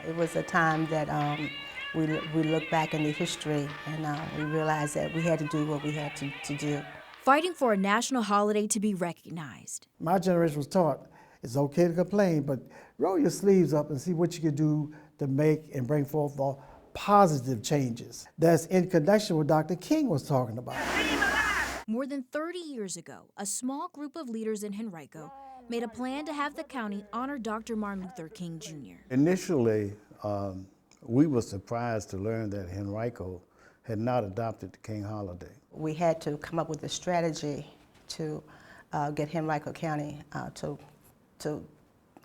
It was a time that we look back in the history and we realized that we had to do what we had to do. Fighting for a national holiday to be recognized. My generation was taught it's okay to complain, but roll your sleeves up and see what you can do to make and bring forth the positive changes. That's in connection with Dr. King was talking about. More than 30 years ago, a small group of leaders in Henrico made a plan to have the county honor Dr. Martin Luther King Jr. Initially, we were surprised to learn that Henrico had not adopted the King holiday. We had to come up with a strategy to get Henrico County to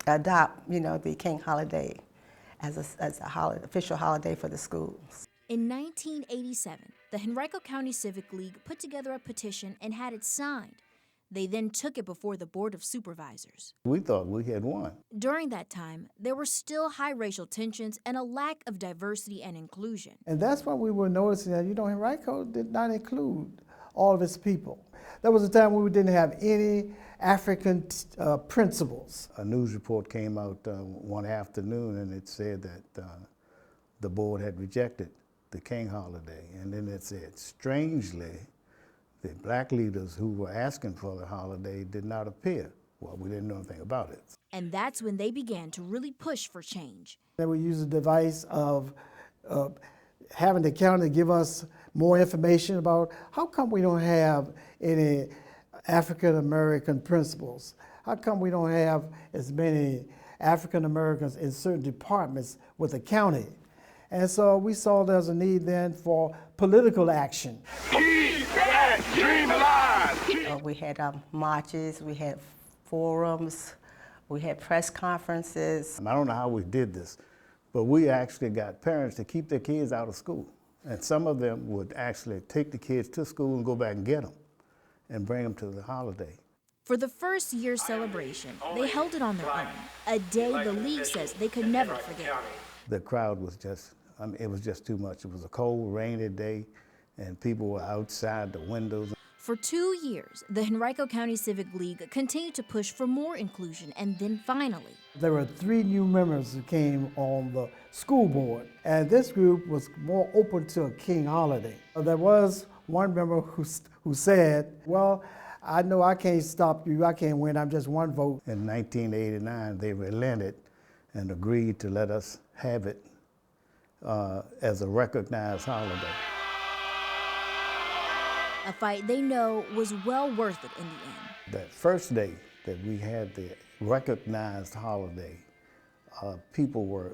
adopt, the King holiday as a official holiday for the schools. In 1987, the Henrico County Civic League put together a petition and had it signed. They then took it before the Board of Supervisors. We thought we had won. During that time, there were still high racial tensions and a lack of diversity and inclusion. And that's when we were noticing that, Henrico did not include all of its people. There was a time when we didn't have any African principals. A news report came out one afternoon and it said that the board had rejected the King holiday. And then it said, strangely, the black leaders who were asking for the holiday did not appear. Well, we didn't know anything about it. And that's when they began to really push for change. Then we used the device of having the county give us more information about how come we don't have any African American principals? How come we don't have as many African Americans in certain departments with the county? And so we saw there's a need then for political action. Keep that dream alive! We had marches, we had forums, we had press conferences. I don't know how we did this, but we actually got parents to keep their kids out of school. And some of them would actually take the kids to school and go back and get them and bring them to the holiday. For the first year celebration, they held it on their own, a day the league says they could never forget. The crowd was it was just too much. It was a cold, rainy day, and people were outside the windows. For 2 years, the Henrico County Civic League continued to push for more inclusion, and then finally, there were 3 new members who came on the school board, and this group was more open to a King holiday. There was one member who said, well, I know I can't stop you, I can't win, I'm just one vote. In 1989, they relented and agreed to let us have it as a recognized holiday. A fight they know was well worth it in the end. That first day that we had the recognized holiday, people were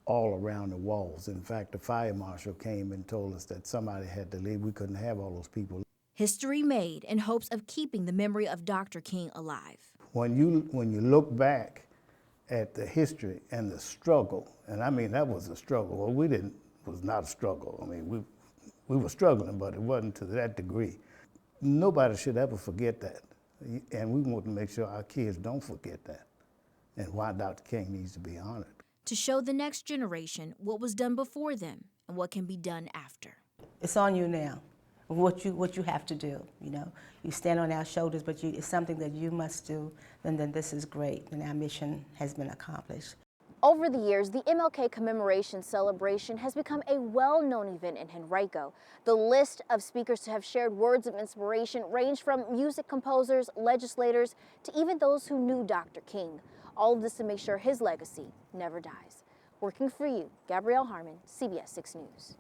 all around the walls. In fact, the fire marshal came and told us that somebody had to leave. We couldn't have all those people. History made in hopes of keeping the memory of Dr. King alive. When you look back at the history and the struggle, and I mean that was a struggle. Well, was not a struggle. I mean, we were struggling, but it wasn't to that degree. Nobody should ever forget that. And we want to make sure our kids don't forget that and why Dr. King needs to be honored. To show the next generation what was done before them and what can be done after. It's on you now, what you have to do, You stand on our shoulders, but it's something that you must do, and then this is great, and our mission has been accomplished. Over the years, the MLK Commemoration Celebration has become a well-known event in Henrico. The list of speakers to have shared words of inspiration range from music composers, legislators, to even those who knew Dr. King. All of this to make sure his legacy never dies. Working for you, Gabrielle Harmon, CBS 6 News.